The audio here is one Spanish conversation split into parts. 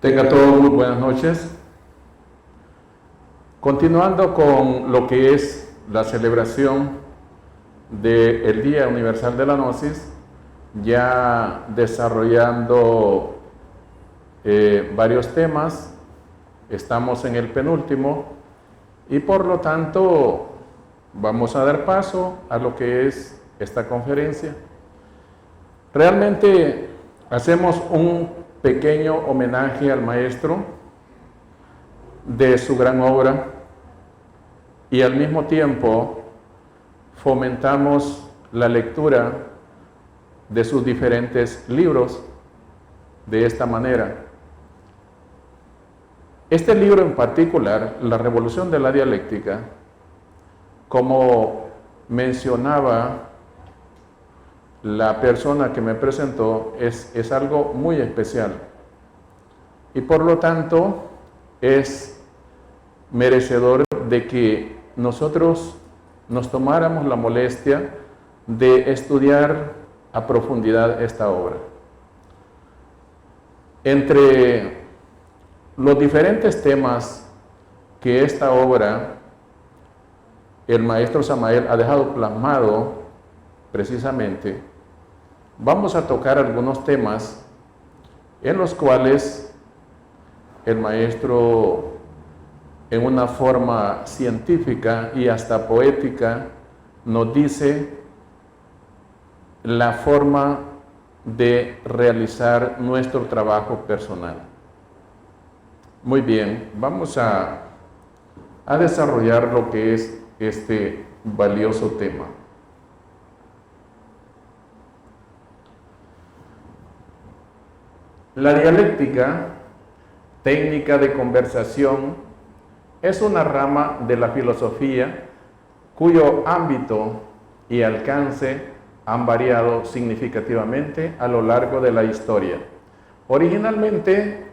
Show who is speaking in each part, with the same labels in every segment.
Speaker 1: Tenga todos muy buenas noches. Continuando con lo que es la celebración del Día Universal de la Gnosis, ya desarrollando varios temas, estamos en el penúltimo y por lo tanto vamos a dar paso a lo que es esta conferencia. Realmente hacemos un pequeño homenaje al maestro de su gran obra y al mismo tiempo fomentamos la lectura de sus diferentes libros de esta manera. Este libro en particular, La Revolución de la Dialéctica, como mencionaba la persona que me presentó, es algo muy especial y por lo tanto es merecedor de que nosotros nos tomáramos la molestia de estudiar a profundidad esta obra. Entre los diferentes temas que esta obra, el maestro Samael ha dejado plasmado precisamente, vamos a tocar algunos temas en los cuales el maestro, en una forma científica y hasta poética, nos dice la forma de realizar nuestro trabajo personal. Muy bien, vamos a desarrollar lo que es este valioso tema. La dialéctica, técnica de conversación, es una rama de la filosofía cuyo ámbito y alcance han variado significativamente a lo largo de la historia. Originalmente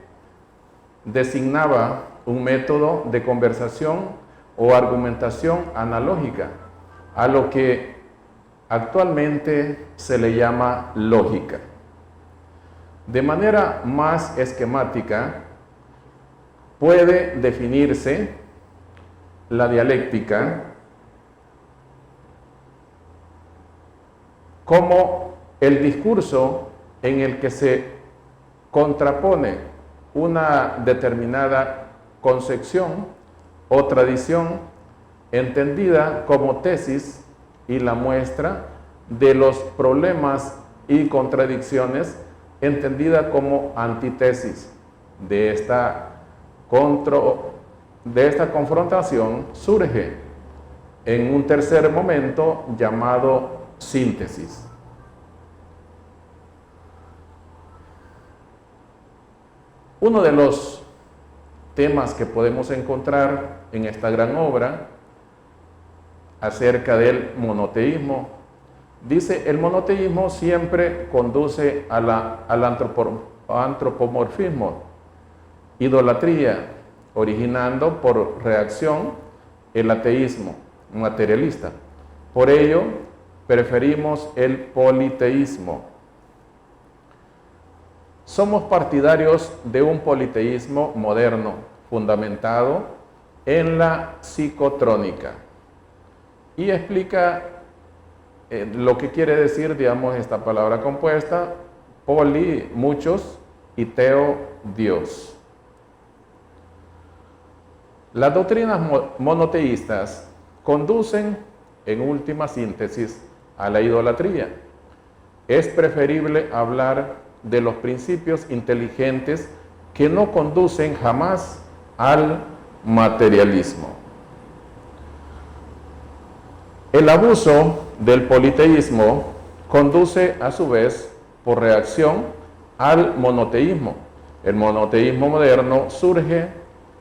Speaker 1: designaba un método de conversación o argumentación analógica a lo que actualmente se le llama lógica. De manera más esquemática, puede definirse la dialéctica como el discurso en el que se contrapone una determinada concepción o tradición entendida como tesis y la muestra de los problemas y contradicciones entendida como antítesis. De esta confrontación surge en un tercer momento llamado síntesis. Uno de los temas que podemos encontrar en esta gran obra acerca del monoteísmo, dice: el monoteísmo siempre conduce al antropomorfismo, idolatría, originando por reacción el ateísmo materialista. Por ello, preferimos el politeísmo. Somos partidarios de un politeísmo moderno, fundamentado en la psicotrónica. Y explica lo que quiere decir, digamos, esta palabra compuesta: poli, muchos, y teo, Dios. Las doctrinas monoteístas conducen, en última síntesis, a la idolatría. Es preferible hablar de los principios inteligentes que no conducen jamás al materialismo. El abuso del politeísmo conduce a su vez, por reacción, al monoteísmo. El monoteísmo moderno surge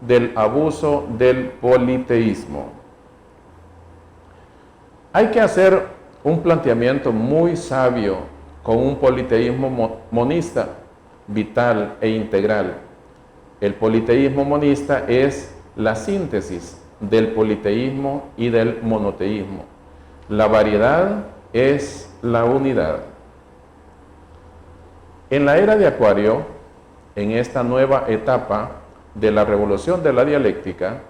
Speaker 1: del abuso del politeísmo. Hay que hacer un planteamiento muy sabio con un politeísmo monista, vital e integral. El politeísmo monista es la síntesis del politeísmo y del monoteísmo. La variedad es la unidad. En la era de Acuario, en esta nueva etapa de la revolución de la dialéctica,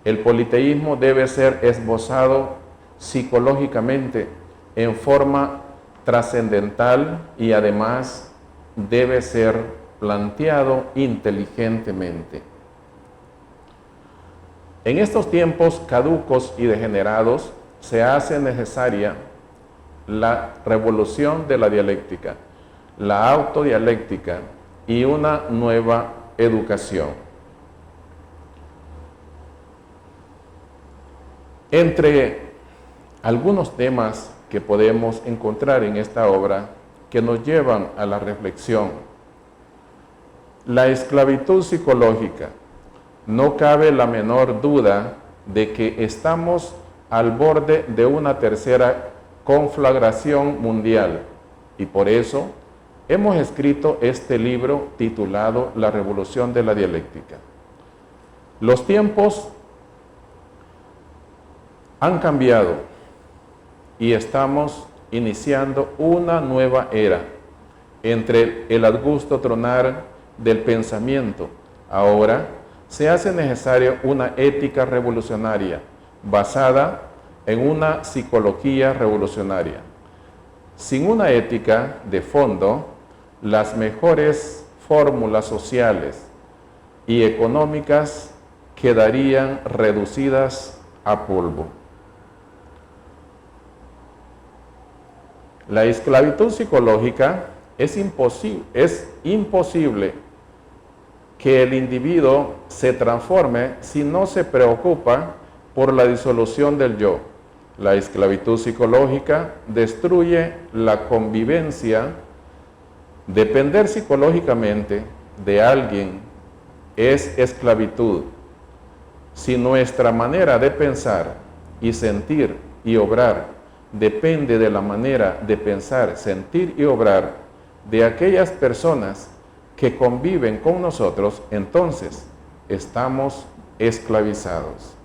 Speaker 1: el politeísmo debe ser esbozado psicológicamente en forma trascendental y además debe ser planteado inteligentemente. En estos tiempos caducos y degenerados se hace necesaria la revolución de la dialéctica, la autodialéctica y una nueva educación. Entre algunos temas que podemos encontrar en esta obra que nos llevan a la reflexión, la esclavitud psicológica. No cabe la menor duda de que estamos al borde de una tercera conflagración mundial y por eso hemos escrito este libro titulado La Revolución de la Dialéctica. Los tiempos han cambiado y estamos iniciando una nueva era entre el augusto tronar del pensamiento. Ahora se hace necesaria una ética revolucionaria basada en una psicología revolucionaria. Sin una ética de fondo, las mejores fórmulas sociales y económicas quedarían reducidas a polvo. La esclavitud psicológica es imposible que el individuo se transforme si no se preocupa por la disolución del yo. La esclavitud psicológica destruye la convivencia. Depender psicológicamente de alguien es esclavitud. Si nuestra manera de pensar y sentir y obrar depende de la manera de pensar, sentir y obrar de aquellas personas que conviven con nosotros, entonces estamos esclavizados.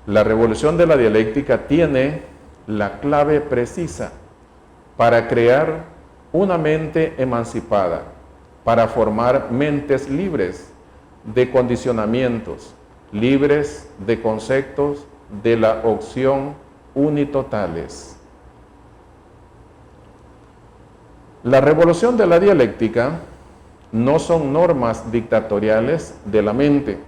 Speaker 1: La revolución de la dialéctica tiene la clave precisa para crear una mente emancipada, para formar mentes libres de condicionamientos, libres de conceptos de la opción unitotales. La revolución de la dialéctica no son normas dictatoriales de la mente.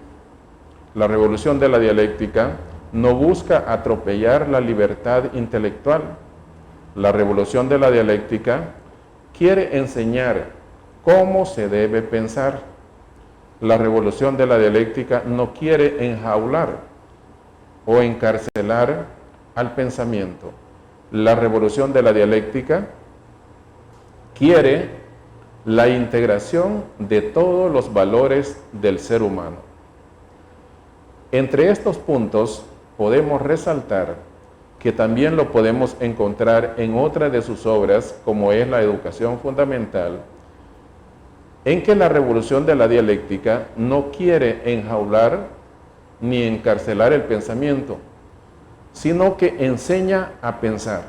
Speaker 1: La revolución de la dialéctica no busca atropellar la libertad intelectual. La revolución de la dialéctica quiere enseñar cómo se debe pensar. La revolución de la dialéctica no quiere enjaular o encarcelar al pensamiento. La revolución de la dialéctica quiere la integración de todos los valores del ser humano. Entre estos puntos podemos resaltar que también lo podemos encontrar en otra de sus obras, como es La Educación Fundamental, en que la revolución de la dialéctica no quiere enjaular ni encarcelar el pensamiento, sino que enseña a pensar.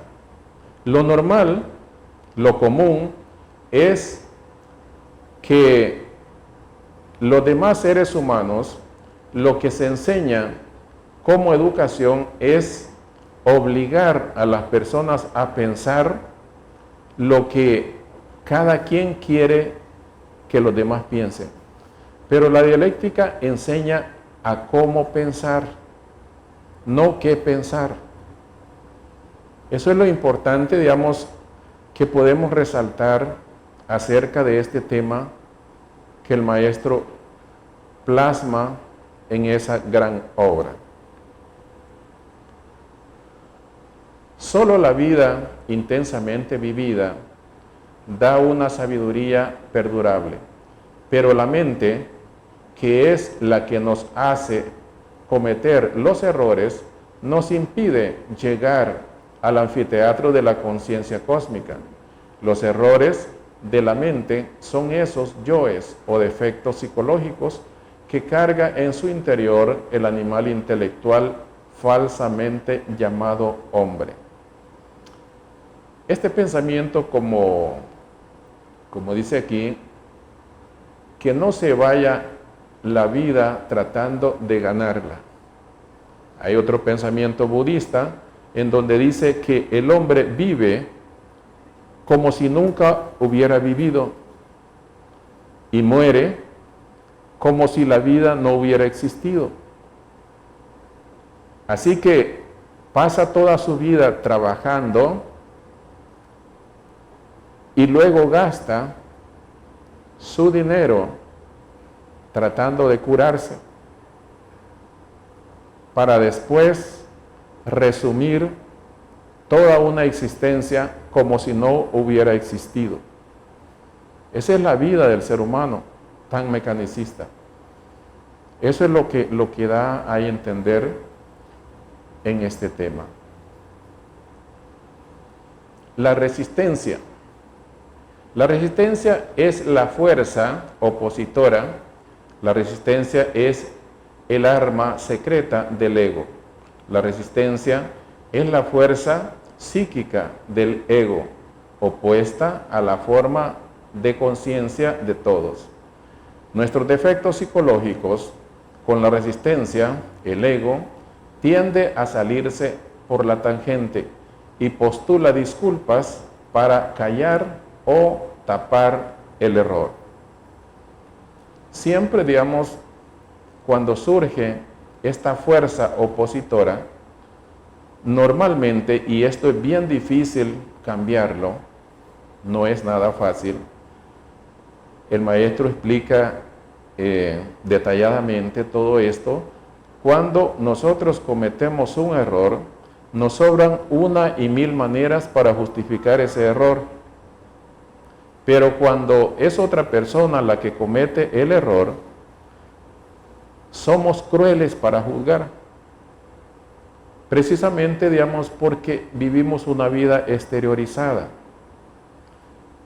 Speaker 1: Lo normal, lo común, es que los demás seres humanos, lo que se enseña como educación es obligar a las personas a pensar lo que cada quien quiere que los demás piensen. Pero la dialéctica enseña a cómo pensar, no qué pensar. Eso es lo importante, digamos, que podemos resaltar acerca de este tema que el maestro plasma en esa gran obra. Solo la vida intensamente vivida da una sabiduría perdurable, pero la mente, que es la que nos hace cometer los errores, nos impide llegar al anfiteatro de la conciencia cósmica. Los errores de la mente son esos yoes o defectos psicológicos que carga en su interior el animal intelectual falsamente llamado hombre. Este pensamiento, como como dice aquí, que no se vaya la vida tratando de ganarla. Hay otro pensamiento budista en donde dice que el hombre vive como si nunca hubiera vivido y muere como si la vida no hubiera existido. Así que pasa toda su vida trabajando y luego gasta su dinero tratando de curarse para después resumir toda una existencia como si no hubiera existido. Esa es la vida del ser humano, tan mecanicista. Eso es lo que da a entender en este tema. La resistencia. La resistencia es la fuerza opositora. La resistencia es el arma secreta del ego. La resistencia es la fuerza psíquica del ego, opuesta a la forma de conciencia de todos. Nuestros defectos psicológicos, con la resistencia, el ego, tiende a salirse por la tangente y postula disculpas para callar o tapar el error. Siempre, digamos, cuando surge esta fuerza opositora, normalmente, y esto es bien difícil cambiarlo, no es nada fácil, el maestro explica detalladamente todo esto. Cuando nosotros cometemos un error, nos sobran una y mil maneras para justificar ese error. Pero cuando es otra persona la que comete el error, somos crueles para juzgar. Precisamente, digamos, porque vivimos una vida exteriorizada.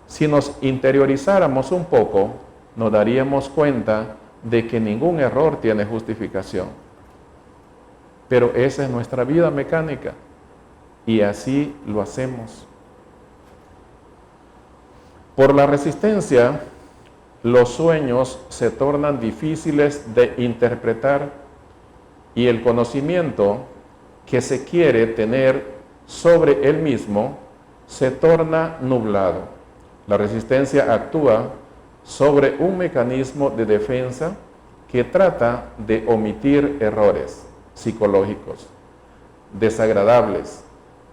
Speaker 1: Si nos interiorizáramos un poco, nos daríamos cuenta de que ningún error tiene justificación. Pero esa es nuestra vida mecánica y así lo hacemos. Por la resistencia, los sueños se tornan difíciles de interpretar y el conocimiento que se quiere tener sobre él mismo se torna nublado. La resistencia actúa sobre un mecanismo de defensa que trata de omitir errores psicológicos desagradables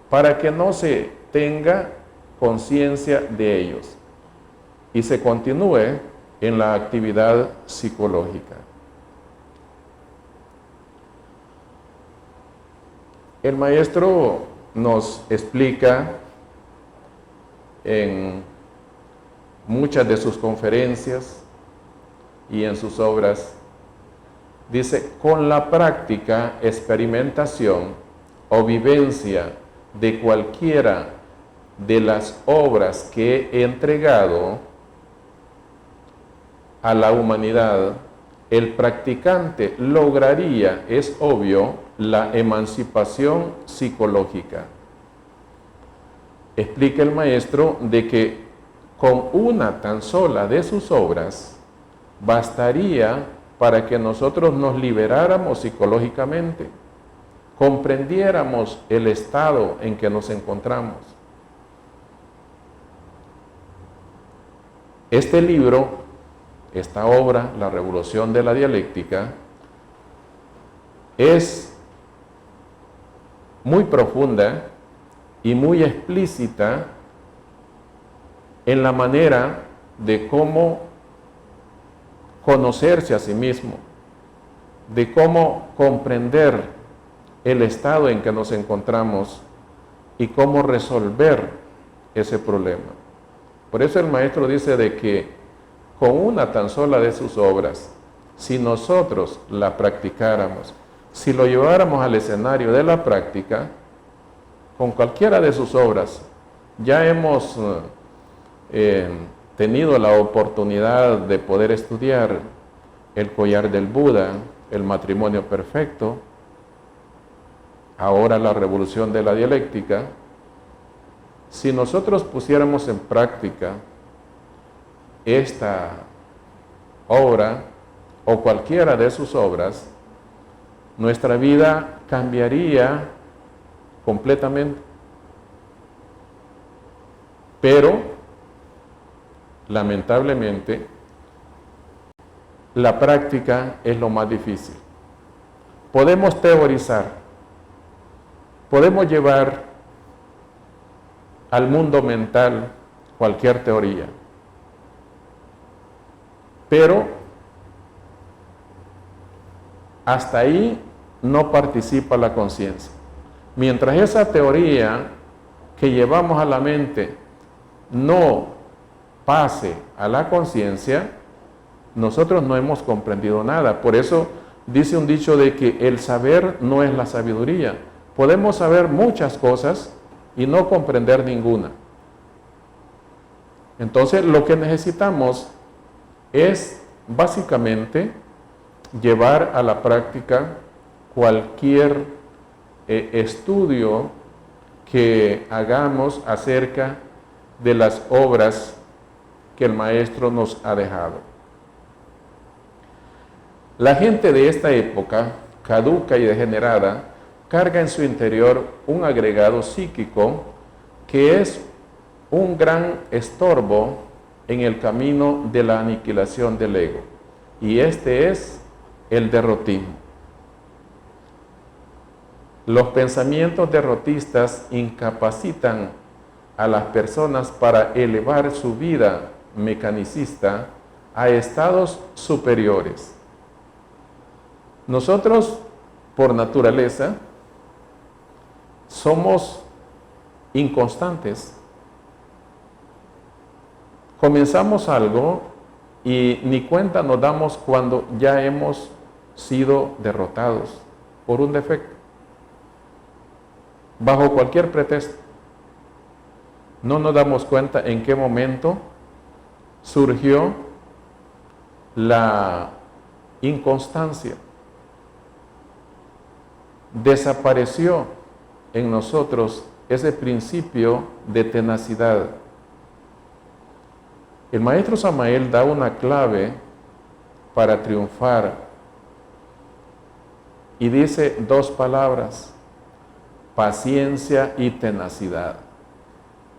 Speaker 1: para que no se tenga conciencia de ellos y se continúe en la actividad psicológica. El maestro nos explica en muchas de sus conferencias y en sus obras, dice, con la práctica, experimentación o vivencia de cualquiera de las obras que he entregado a la humanidad, el practicante lograría, es obvio, la emancipación psicológica. Explica el maestro de que con una tan sola de sus obras bastaría para que nosotros nos liberáramos psicológicamente, comprendiéramos el estado en que nos encontramos. Este libro, esta obra, La Revolución de la Dialéctica, es muy profunda y muy explícita en la manera de cómo conocerse a sí mismo, de cómo comprender el estado en que nos encontramos y cómo resolver ese problema. Por eso el maestro dice de que con una tan sola de sus obras, si nosotros la practicáramos, si lo lleváramos al escenario de la práctica, con cualquiera de sus obras, ya hemos tenido la oportunidad de poder estudiar El collar del Buda, El matrimonio perfecto, ahora La revolución de la dialéctica. Si nosotros pusiéramos en práctica esta obra o cualquiera de sus obras, nuestra vida cambiaría completamente. Pero, lamentablemente, la práctica es lo más difícil. Podemos teorizar, podemos llevar al mundo mental cualquier teoría, pero hasta ahí no participa la conciencia. Mientras esa teoría que llevamos a la mente no pase a la conciencia, nosotros no hemos comprendido nada. Por eso dice un dicho de que el saber no es la sabiduría. Podemos saber muchas cosas y no comprender ninguna. Entonces, lo que necesitamos es básicamente llevar a la práctica cualquier estudio que hagamos acerca de las obras que el Maestro nos ha dejado. La gente de esta época, caduca y degenerada, carga en su interior un agregado psíquico que es un gran estorbo en el camino de la aniquilación del ego, y este es el derrotismo. Los pensamientos derrotistas incapacitan a las personas para elevar su vida mecanicista a estados superiores. Nosotros, por naturaleza, somos inconstantes. Comenzamos algo y ni cuenta nos damos cuando ya hemos sido derrotados por un defecto, bajo cualquier pretexto. No nos damos cuenta en qué momento surgió la inconstancia. Desapareció en nosotros ese principio de tenacidad. El Maestro Samael da una clave para triunfar y dice dos palabras: paciencia y tenacidad.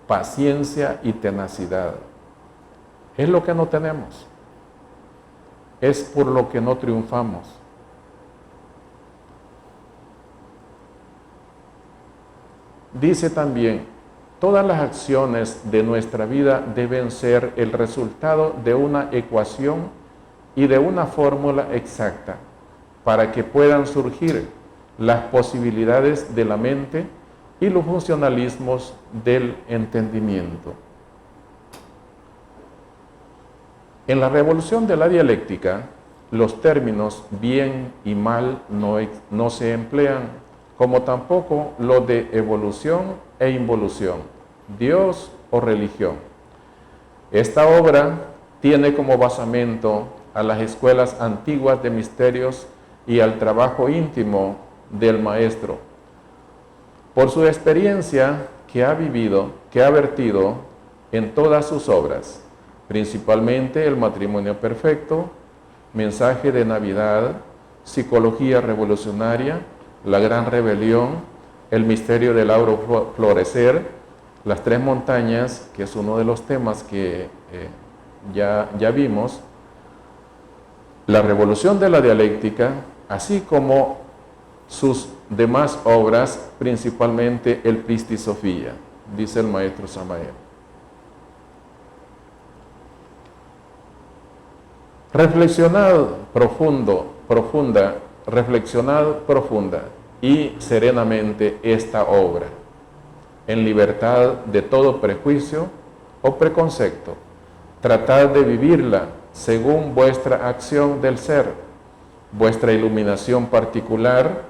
Speaker 1: Paciencia y tenacidad. Es lo que no tenemos. Es por lo que no triunfamos. Dice también, todas las acciones de nuestra vida deben ser el resultado de una ecuación y de una fórmula exacta para que puedan surgir las posibilidades de la mente y los funcionalismos del entendimiento. En la revolución de la dialéctica, los términos bien y mal no se emplean, como tampoco los de evolución e involución, Dios o religión. Esta obra tiene como basamento a las escuelas antiguas de misterios y al trabajo íntimo del Maestro. Por su experiencia que ha vivido, que ha vertido en todas sus obras, principalmente el matrimonio perfecto, mensaje de Navidad, psicología revolucionaria, la gran rebelión, el misterio del auro florecer, las tres montañas, que es uno de los temas que ya vimos, la revolución de la dialéctica, así como sus demás obras, principalmente el Pristisofía, dice el Maestro Samael. Reflexionad profunda y serenamente esta obra, en libertad de todo prejuicio o preconcepto. Tratad de vivirla según vuestra acción del ser, vuestra iluminación particular,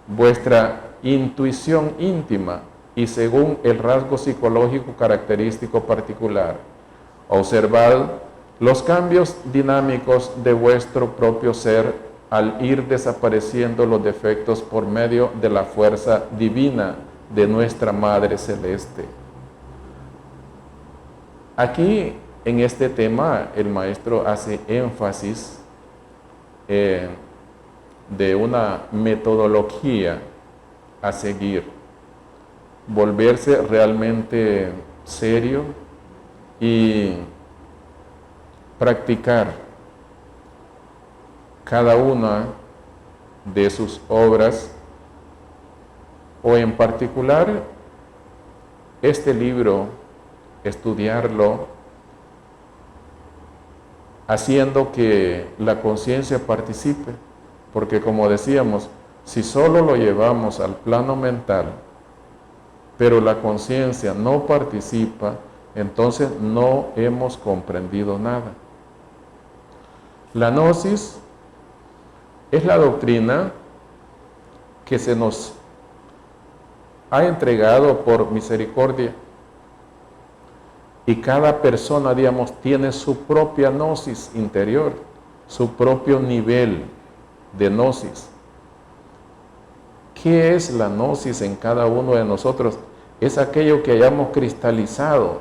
Speaker 1: vuestra intuición íntima y según el rasgo psicológico característico particular. Observad los cambios dinámicos de vuestro propio ser al ir desapareciendo los defectos por medio de la fuerza divina de nuestra Madre Celeste. Aquí en este tema el maestro hace énfasis de una metodología a seguir, volverse realmente serio y practicar cada una de sus obras, o en particular este libro, estudiarlo, haciendo que la conciencia participe, porque como decíamos, si solo lo llevamos al plano mental, pero la conciencia no participa, entonces no hemos comprendido nada. La gnosis es la doctrina que se nos ha entregado por misericordia, y cada persona, digamos, tiene su propia gnosis interior, su propio nivel de gnosis. ¿Qué es la gnosis en cada uno de nosotros? Es aquello que hayamos cristalizado,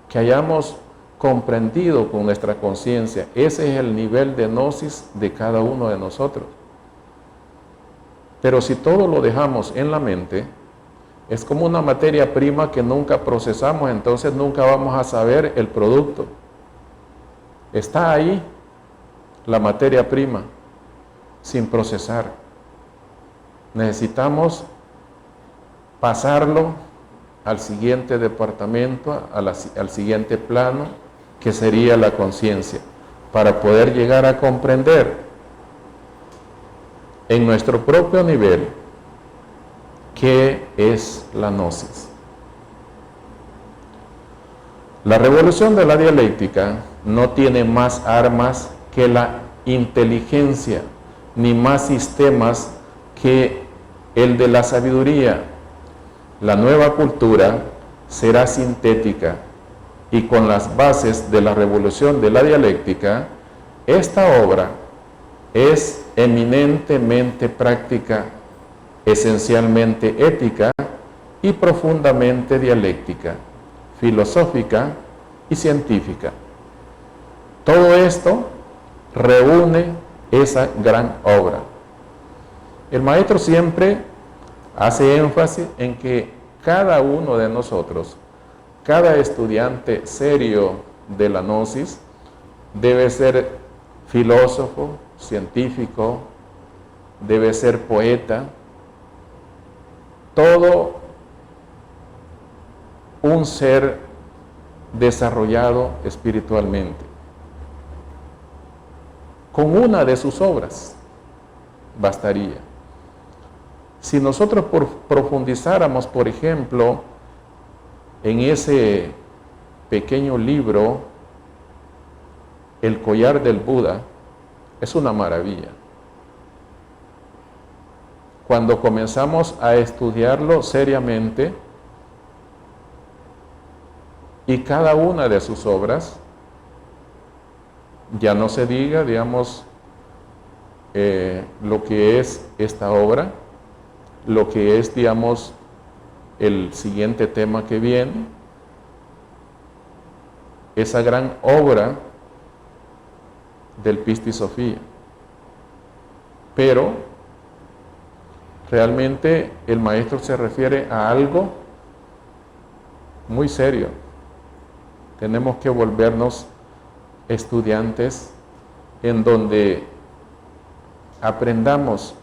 Speaker 1: que hayamos comprendido con nuestra conciencia. Ese es el nivel de gnosis de cada uno de nosotros. Pero si todo lo dejamos en la mente, es como una materia prima que nunca procesamos, entonces nunca vamos a saber el producto. Está ahí la materia prima, sin procesar. Necesitamos pasarlo al siguiente departamento, al siguiente plano, que sería la conciencia, para poder llegar a comprender en nuestro propio nivel qué es la gnosis. La revolución de la dialéctica no tiene más armas que la inteligencia, ni más sistemas que el de la sabiduría. La nueva cultura será sintética, y con las bases de la revolución de la dialéctica, esta obra es eminentemente práctica, esencialmente ética y profundamente dialéctica, filosófica y científica. Todo esto reúne esa gran obra. El maestro siempre hace énfasis en que cada uno de nosotros, cada estudiante serio de la gnosis, debe ser filósofo, científico, debe ser poeta, todo un ser desarrollado espiritualmente. Con una de sus obras bastaría. Si nosotros profundizáramos, por ejemplo, en ese pequeño libro, El collar del Buda, es una maravilla. Cuando comenzamos a estudiarlo seriamente, y cada una de sus obras, ya no se diga, digamos, lo que es esta obra, lo que es, digamos, el siguiente tema que viene, esa gran obra del Pistis Sophia. Pero realmente el maestro se refiere a algo muy serio. Tenemos que volvernos estudiantes en donde aprendamos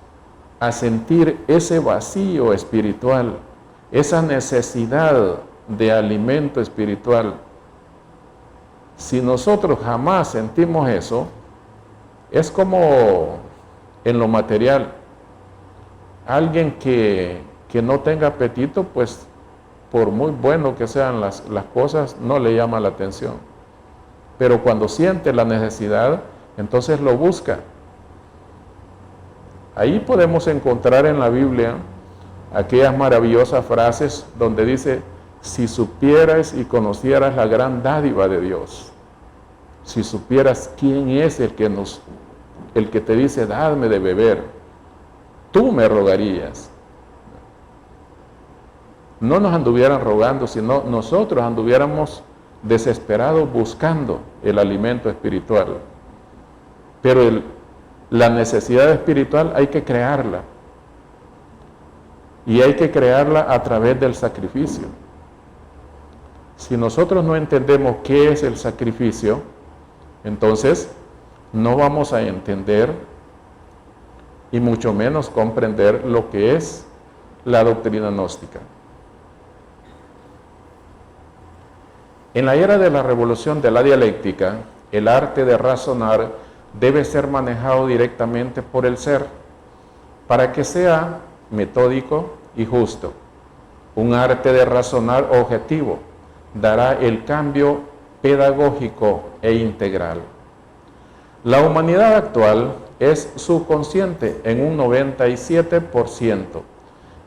Speaker 1: a sentir ese vacío espiritual, esa necesidad de alimento espiritual. Si nosotros jamás sentimos eso, es como en lo material. Alguien que no tenga apetito, pues por muy bueno que sean las cosas, no le llama la atención. Pero cuando siente la necesidad, entonces lo busca. Ahí podemos encontrar en la Biblia aquellas maravillosas frases donde dice: si supieras y conocieras la gran dádiva de Dios, si supieras quién es el que te dice dadme de beber, tú me rogarías. No nos anduvieran rogando, sino nosotros anduviéramos desesperados buscando el alimento espiritual. Pero la necesidad espiritual hay que crearla. Y hay que crearla a través del sacrificio. Si nosotros no entendemos qué es el sacrificio, entonces no vamos a entender y mucho menos comprender lo que es la doctrina gnóstica. En la era de la revolución de la dialéctica, el arte de razonar debe ser manejado directamente por el ser, para que sea metódico y justo. Un arte de razonar objetivo dará el cambio pedagógico e integral. La humanidad actual es subconsciente en un 97%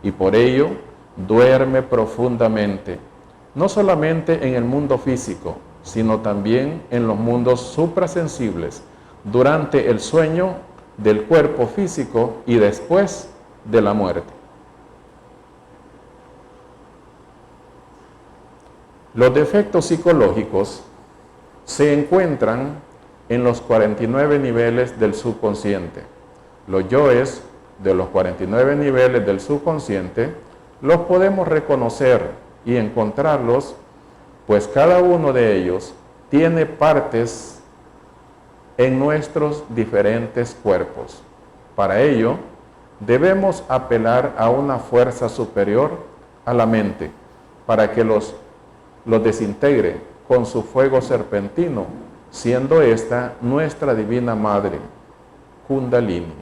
Speaker 1: y por ello duerme profundamente, no solamente en el mundo físico, sino también en los mundos suprasensibles, durante el sueño del cuerpo físico y después de la muerte. Los defectos psicológicos se encuentran en los 49 niveles del subconsciente. Los yoes de los 49 niveles del subconsciente los podemos reconocer y encontrarlos, pues cada uno de ellos tiene partes en nuestros diferentes cuerpos. Para ello, debemos apelar a una fuerza superior a la mente para que los desintegre con su fuego serpentino, siendo esta nuestra divina madre, Kundalini.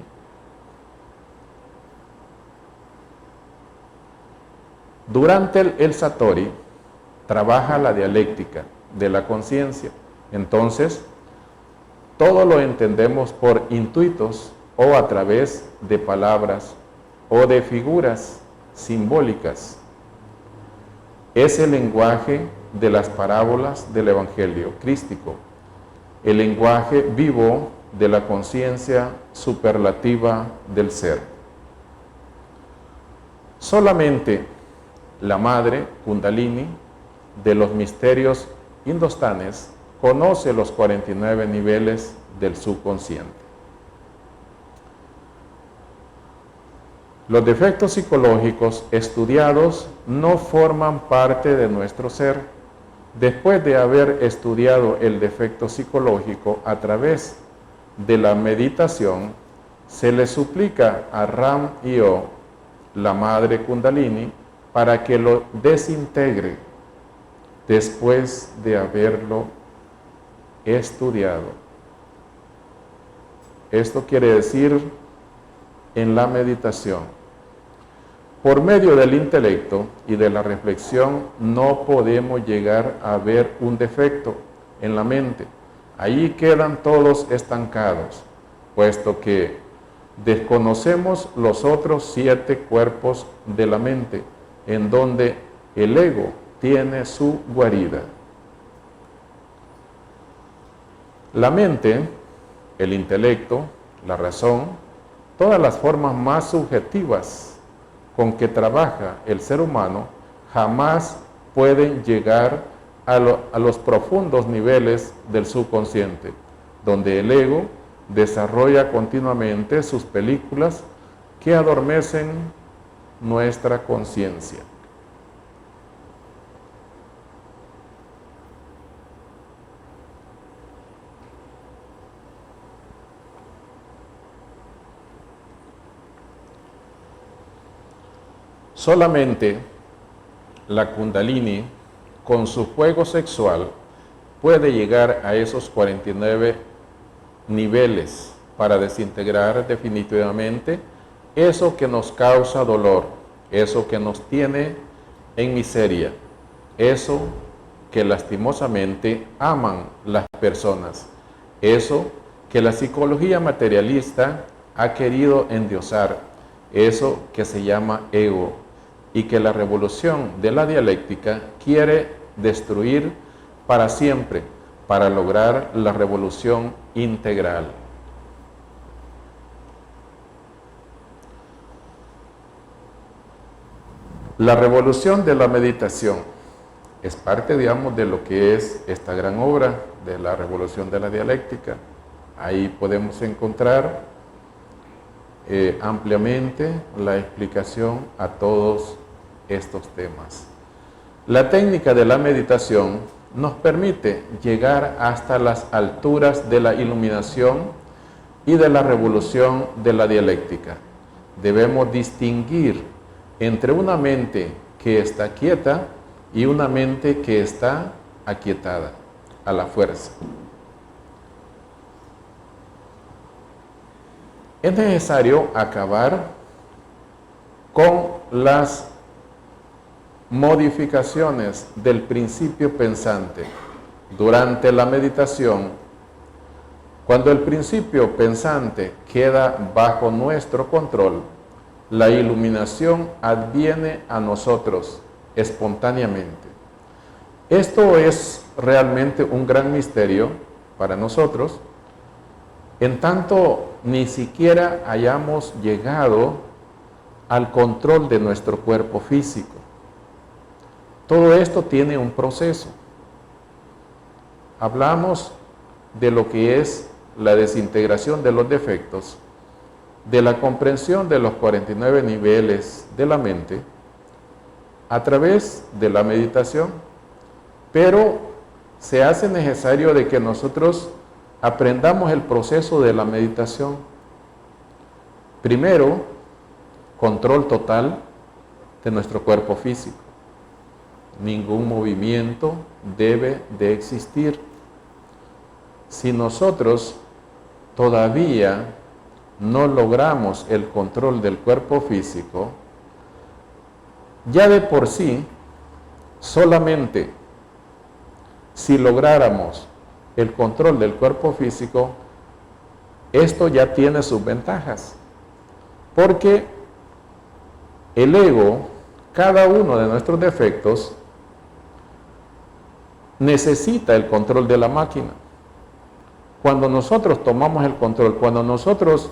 Speaker 1: Durante el Satori trabaja la dialéctica de la conciencia. Entonces, todo lo entendemos por intuitos o a través de palabras o de figuras simbólicas. Es el lenguaje de las parábolas del Evangelio crístico, el lenguaje vivo de la conciencia superlativa del ser. Solamente la madre, Kundalini, de los misterios indostanes, conoce los 49 niveles del subconsciente. Los defectos psicológicos estudiados no forman parte de nuestro ser. Después de haber estudiado el defecto psicológico a través de la meditación, se le suplica a Ram Iyo, la madre Kundalini, para que lo desintegre después de haberlo estudiado. Esto quiere decir en la meditación. Por medio del intelecto y de la reflexión no podemos llegar a ver un defecto en la mente. Allí quedan todos estancados, puesto que desconocemos los otros 7 cuerpos de la mente, en donde el ego tiene su guarida. La mente, el intelecto, la razón, todas las formas más subjetivas con que trabaja el ser humano jamás pueden llegar a los profundos niveles del subconsciente, donde el ego desarrolla continuamente sus películas que adormecen nuestra conciencia. Solamente la Kundalini, con su fuego sexual, puede llegar a esos 49 niveles para desintegrar definitivamente eso que nos causa dolor, eso que nos tiene en miseria, eso que lastimosamente aman las personas, eso que la psicología materialista ha querido endiosar, eso que se llama ego, y que la revolución de la dialéctica quiere destruir para siempre, para lograr la revolución integral. La revolución de la meditación es parte, digamos, de lo que es esta gran obra de la revolución de la dialéctica. Ahí podemos encontrar ampliamente la explicación a todos estos temas. La técnica de la meditación nos permite llegar hasta las alturas de la iluminación y de la revolución de la dialéctica. Debemos distinguir entre una mente que está quieta y una mente que está aquietada, a la fuerza. Es necesario acabar con las modificaciones del principio pensante durante la meditación. Cuando el principio pensante queda bajo nuestro control, la iluminación adviene a nosotros espontáneamente. Esto es realmente un gran misterio para nosotros, en tanto ni siquiera hayamos llegado al control de nuestro cuerpo físico. Todo esto tiene un proceso. Hablamos de lo que es la desintegración de los defectos, de la comprensión de los 49 niveles de la mente a través de la meditación, pero se hace necesario de que nosotros aprendamos el proceso de la meditación. Primero, control total de nuestro cuerpo físico. Ningún movimiento debe de existir. Si nosotros todavía no logramos el control del cuerpo físico, ya de por sí, solamente si lográramos el control del cuerpo físico, esto ya tiene sus ventajas. Porque el ego, cada uno de nuestros defectos, necesita el control de la máquina. Cuando nosotros tomamos el control, cuando nosotros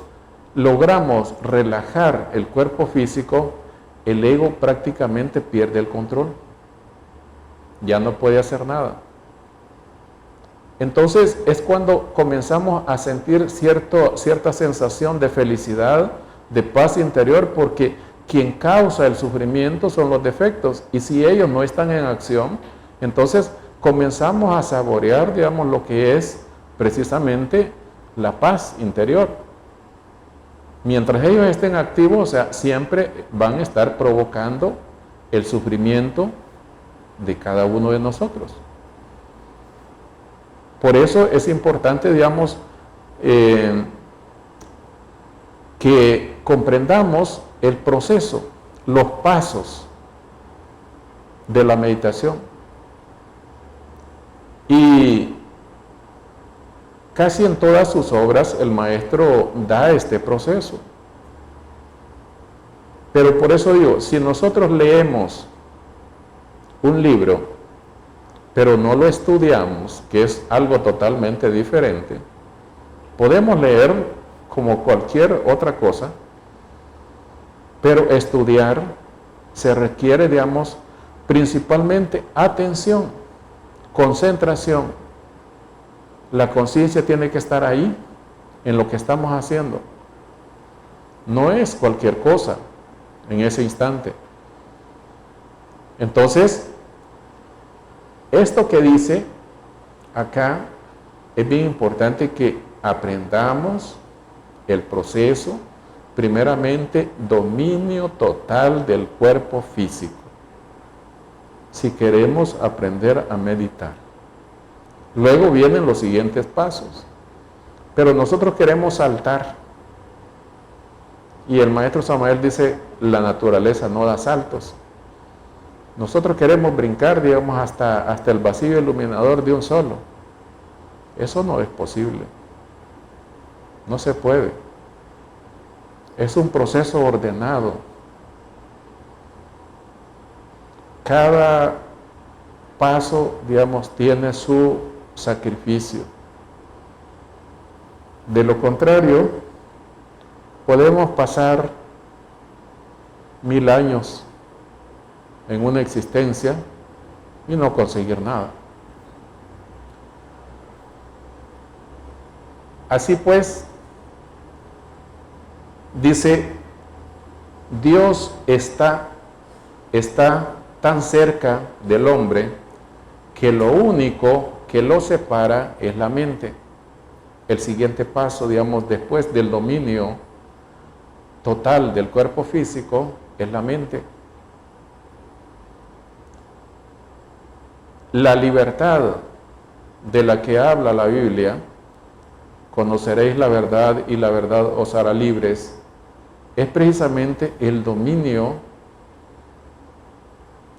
Speaker 1: logramos relajar el cuerpo físico, el ego prácticamente pierde el control. Ya no puede hacer nada. Entonces es cuando comenzamos a sentir cierta sensación de felicidad, de paz interior, porque quien causa el sufrimiento son los defectos. Y si ellos no están en acción, entonces comenzamos a saborear, digamos, lo que es precisamente la paz interior. Mientras ellos estén activos, o sea, siempre van a estar provocando el sufrimiento de cada uno de nosotros. Por eso es importante, digamos, que comprendamos el proceso, los pasos de la meditación. Y casi en todas sus obras el maestro da este proceso. Pero por eso digo, si nosotros leemos un libro, pero no lo estudiamos, que es algo totalmente diferente, podemos leer como cualquier otra cosa, pero estudiar se requiere, digamos, principalmente atención, concentración. La conciencia tiene que estar ahí, en lo que estamos haciendo. No es cualquier cosa en ese instante. Entonces, esto que dice acá es bien importante que aprendamos el proceso, primeramente dominio total del cuerpo físico, si queremos aprender a meditar. Luego vienen los siguientes pasos, pero nosotros queremos saltar. Y el maestro Samael dice, la naturaleza no da saltos. Nosotros queremos brincar, digamos, hasta el vacío iluminador de un solo. Eso no es posible. No se puede. Es un proceso ordenado. Cada paso, digamos, tiene su sacrificio. De lo contrario, podemos pasar 1000 años en una existencia y no conseguir nada. Así pues, dice, Dios está tan cerca del hombre que lo único que lo separa es la mente. El siguiente paso, digamos, después del dominio total del cuerpo físico, es la mente. La libertad de la que habla la Biblia, conoceréis la verdad y la verdad os hará libres, es precisamente el dominio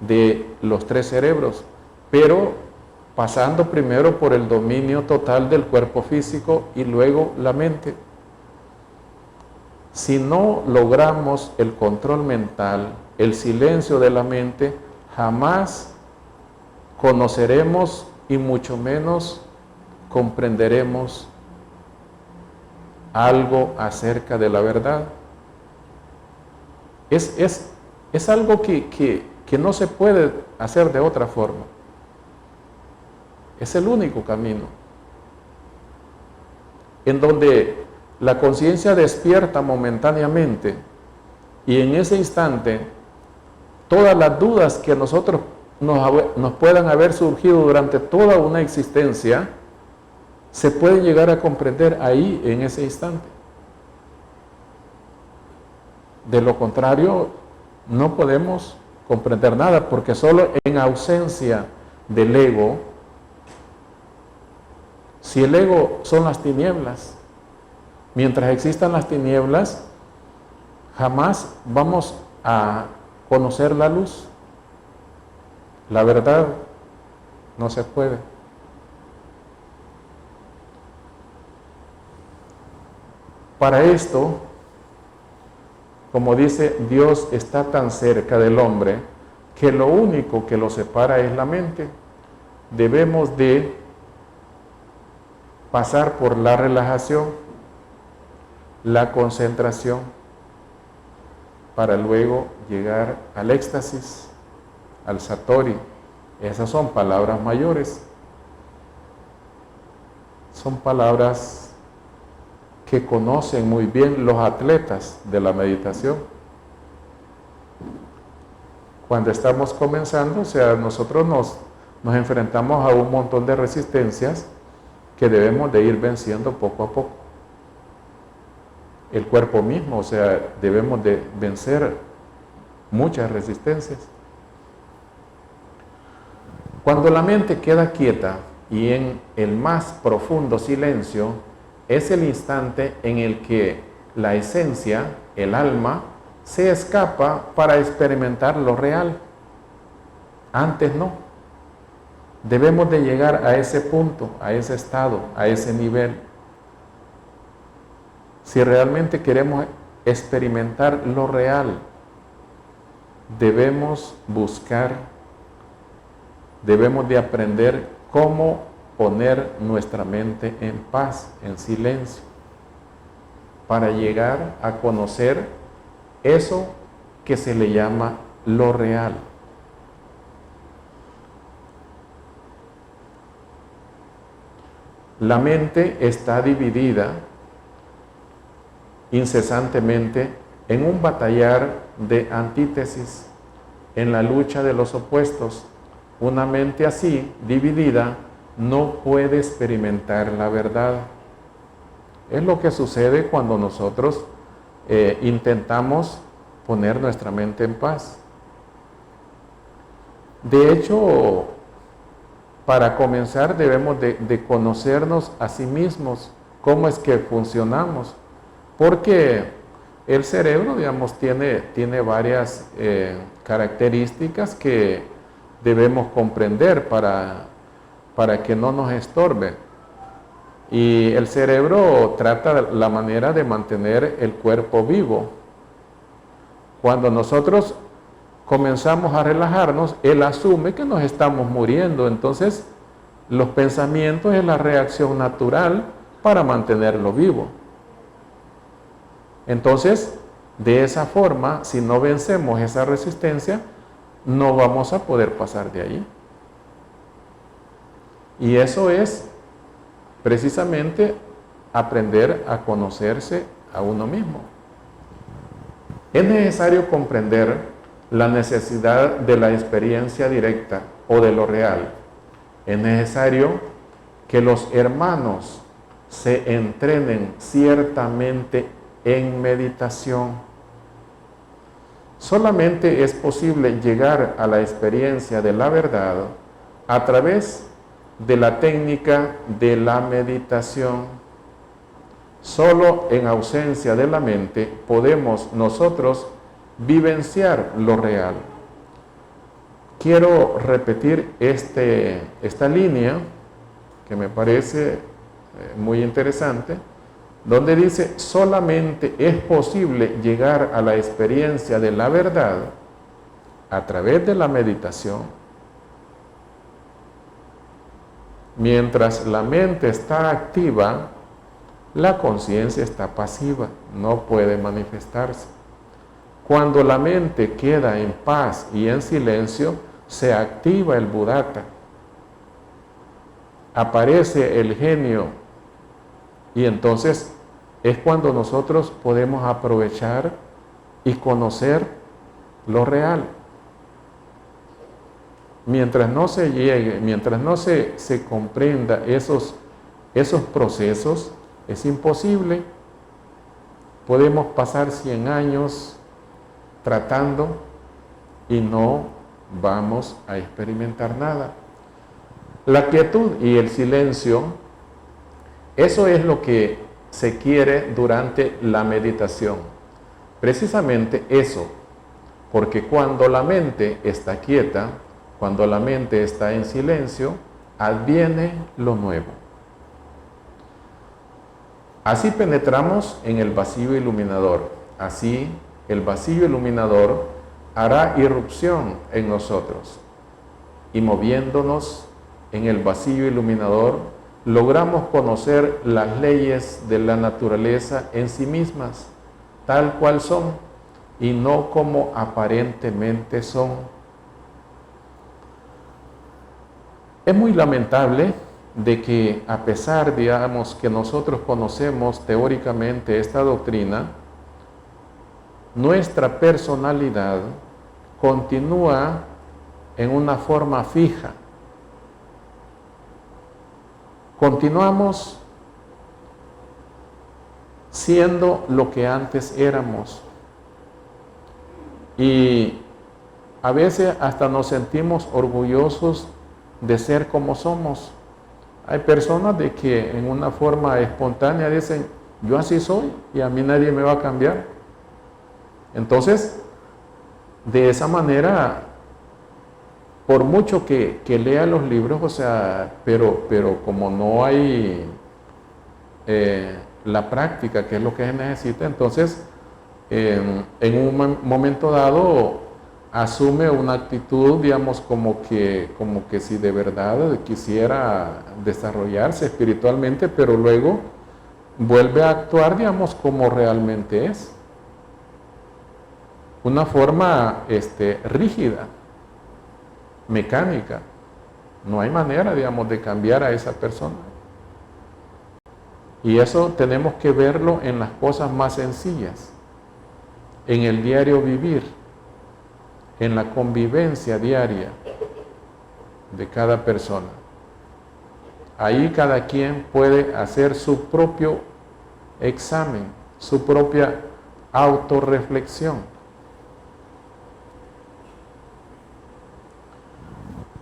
Speaker 1: de los tres cerebros, pero pasando primero por el dominio total del cuerpo físico y luego la mente. Si no logramos el control mental, el silencio de la mente, jamás conoceremos y mucho menos comprenderemos algo acerca de la verdad. Es algo que no se puede hacer de otra forma. Es el único camino en donde la conciencia despierta momentáneamente y en ese instante todas las dudas que nosotros nos puedan haber surgido durante toda una existencia se pueden llegar a comprender ahí en ese instante. De lo contrario, no podemos comprender nada, porque solo en ausencia del ego, si el ego son las tinieblas, mientras existan las tinieblas, jamás vamos a conocer la luz. La verdad no se puede. Para esto, como dice, Dios está tan cerca del hombre que lo único que lo separa es la mente. Debemos de pasar por la relajación, la concentración, para luego llegar al éxtasis, al satori. Esas son palabras mayores. Son palabras que conocen muy bien los atletas de la meditación. Cuando estamos comenzando, o sea, nosotros nos enfrentamos a un montón de resistencias que debemos de ir venciendo poco a poco. El cuerpo mismo, o sea, debemos de vencer muchas resistencias. Cuando la mente queda quieta y en el más profundo silencio, es el instante en el que la esencia, el alma, se escapa para experimentar lo real. Antes no. Debemos de llegar a ese punto, a ese estado, a ese nivel. Si realmente queremos experimentar lo real, debemos de aprender cómo poner nuestra mente en paz, en silencio, para llegar a conocer eso que se le llama lo real. La mente está dividida incesantemente en un batallar de antítesis, en la lucha de los opuestos. Una mente así, dividida, no puede experimentar la verdad. Es lo que sucede cuando nosotros intentamos poner nuestra mente en paz. De hecho, para comenzar debemos de conocernos a sí mismos, cómo es que funcionamos, porque el cerebro, digamos, tiene varias características que debemos comprender para que no nos estorbe. Y el cerebro trata la manera de mantener el cuerpo vivo. Cuando nosotros comenzamos a relajarnos, él asume que nos estamos muriendo. Entonces, los pensamientos es la reacción natural para mantenerlo vivo. Entonces, de esa forma, si no vencemos esa resistencia, no vamos a poder pasar de ahí. Y eso es precisamente aprender a conocerse a uno mismo. Es necesario comprender la necesidad de la experiencia directa o de lo real. Es necesario que los hermanos se entrenen ciertamente en meditación. Solamente es posible llegar a la experiencia de la verdad a través de la técnica de la meditación. Solo en ausencia de la mente podemos nosotros vivenciar lo real. Quiero repetir esta línea que me parece muy interesante, donde dice: solamente es posible llegar a la experiencia de la verdad a través de la meditación. Mientras la mente está activa, la conciencia está pasiva, no puede manifestarse. Cuando la mente queda en paz y en silencio, se activa el Buddhata. Aparece el genio y entonces es cuando nosotros podemos aprovechar y conocer lo real. Mientras no se llegue, mientras no se comprenda esos procesos, es imposible. Podemos pasar 100 años tratando y no vamos a experimentar nada. La quietud y el silencio, eso es lo que se quiere durante la meditación. Precisamente eso, porque cuando la mente está quieta, cuando la mente está en silencio, adviene lo nuevo. Así penetramos en el vacío iluminador. Así el vacío iluminador hará irrupción en nosotros. Y moviéndonos en el vacío iluminador, logramos conocer las leyes de la naturaleza en sí mismas, tal cual son, y no como aparentemente son. Es muy lamentable de que, a pesar, digamos, que nosotros conocemos teóricamente esta doctrina, nuestra personalidad continúa en una forma fija. Continuamos siendo lo que antes éramos. Y a veces hasta nos sentimos orgullosos de ser como somos. Hay personas de que en una forma espontánea dicen: yo así soy y a mí nadie me va a cambiar. Entonces, de esa manera, por mucho que lea los libros, o sea, pero como no hay la práctica, que es lo que se necesita, entonces en un momento dado asume una actitud, digamos, como que si de verdad quisiera desarrollarse espiritualmente, pero luego vuelve a actuar, digamos, como realmente es. Una forma rígida, mecánica. No hay manera, digamos, de cambiar a esa persona. Y eso tenemos que verlo en las cosas más sencillas, en el diario vivir, en la convivencia diaria de cada persona. Ahí cada quien puede hacer su propio examen, su propia autorreflexión.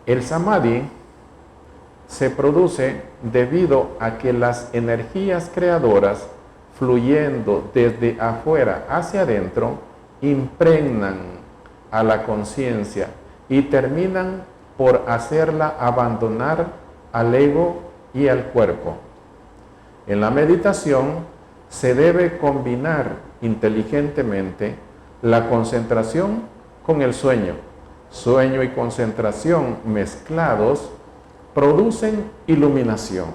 Speaker 1: El samadhi se produce debido a que las energías creadoras, fluyendo desde afuera hacia adentro, impregnan a la conciencia y terminan por hacerla abandonar al ego y al cuerpo. En la meditación se debe combinar inteligentemente la concentración con el sueño. Sueño y concentración mezclados producen iluminación.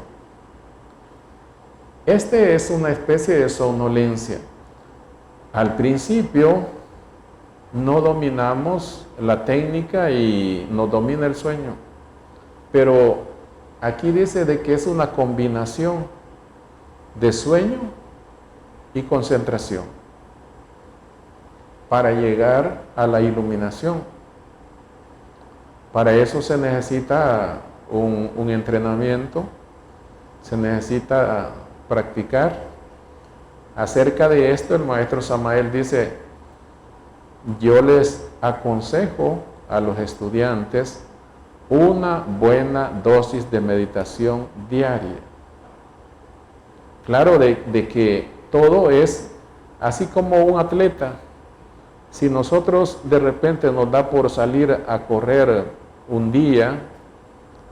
Speaker 1: Este es una especie de somnolencia. Al principio no dominamos la técnica y nos domina el sueño, pero aquí dice de que es una combinación de sueño y concentración para llegar a la iluminación. Para eso se necesita un entrenamiento, se necesita practicar. Acerca de esto, el maestro Samael dice: yo les aconsejo a los estudiantes una buena dosis de meditación diaria. Claro de que todo es así como un atleta. Si nosotros de repente nos da por salir a correr un día,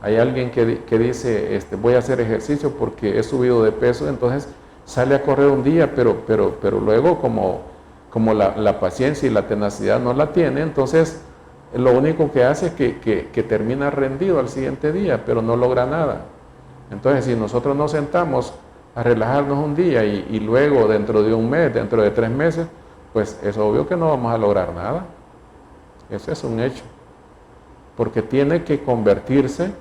Speaker 1: hay alguien que dice, voy a hacer ejercicio porque he subido de peso, entonces sale a correr un día, pero luego como la paciencia y la tenacidad no la tiene, entonces lo único que hace es que termina rendido al siguiente día, pero no logra nada. Entonces, si nosotros nos sentamos a relajarnos un día y luego dentro de un mes, dentro de 3 meses, pues es obvio que no vamos a lograr nada. Ese es un hecho. Porque tiene que convertirse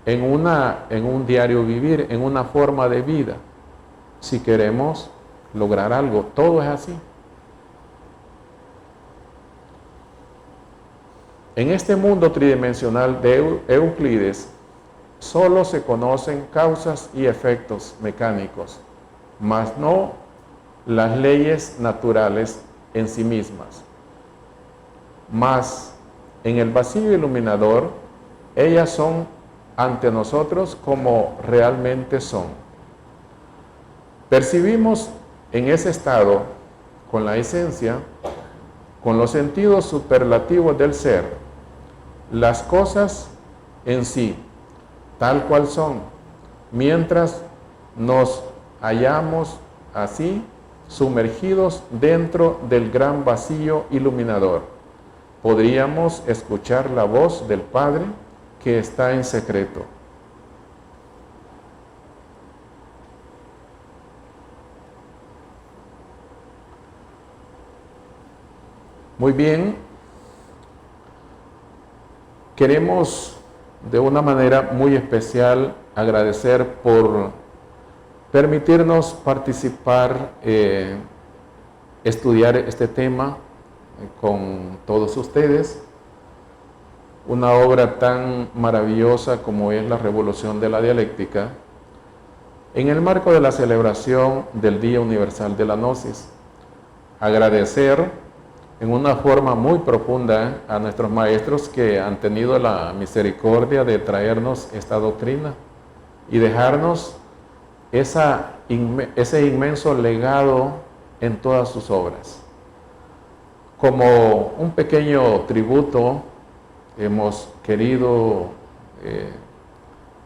Speaker 1: en un diario vivir, en una forma de vida, si queremos lograr algo. Todo es así. En este mundo tridimensional de Euclides, solo se conocen causas y efectos mecánicos, mas no las leyes naturales en sí mismas. Mas en el vacío iluminador, ellas son ante nosotros como realmente son. Percibimos en ese estado, con la esencia, con los sentidos superlativos del ser, las cosas en sí, tal cual son, mientras nos hallamos así sumergidos dentro del gran vacío iluminador. Podríamos escuchar la voz del Padre que está en secreto. Muy bien. Queremos de una manera muy especial agradecer por permitirnos participar, estudiar este tema con todos ustedes. Una obra tan maravillosa como es La Revolución de la Dialéctica, en el marco de la celebración del Día Universal de la Gnosis. Agradecer en una forma muy profunda a nuestros maestros que han tenido la misericordia de traernos esta doctrina y dejarnos ese inmenso legado en todas sus obras. Como un pequeño tributo, hemos querido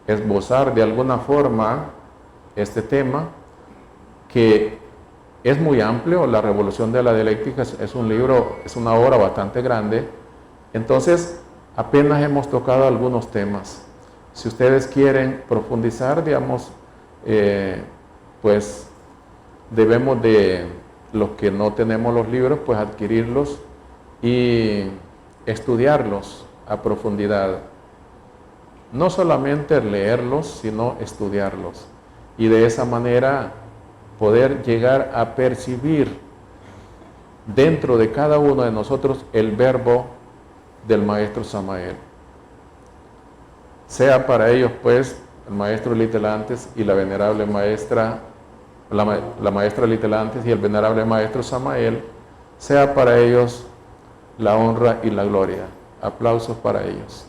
Speaker 1: esbozar de alguna forma este tema que es muy amplio. La Revolución de la Dialéctica es un libro, es una obra bastante grande. Entonces, apenas hemos tocado algunos temas. Si ustedes quieren profundizar, digamos, pues debemos de, los que no tenemos los libros, pues adquirirlos y estudiarlos a profundidad. No solamente leerlos, sino estudiarlos. Y de esa manera poder llegar a percibir dentro de cada uno de nosotros el verbo del maestro Samael. Sea para ellos, pues, el maestro Litelantes y la venerable maestra, la maestra Litelantes y el venerable maestro Samael, sea para ellos la honra y la gloria. Aplausos para ellos.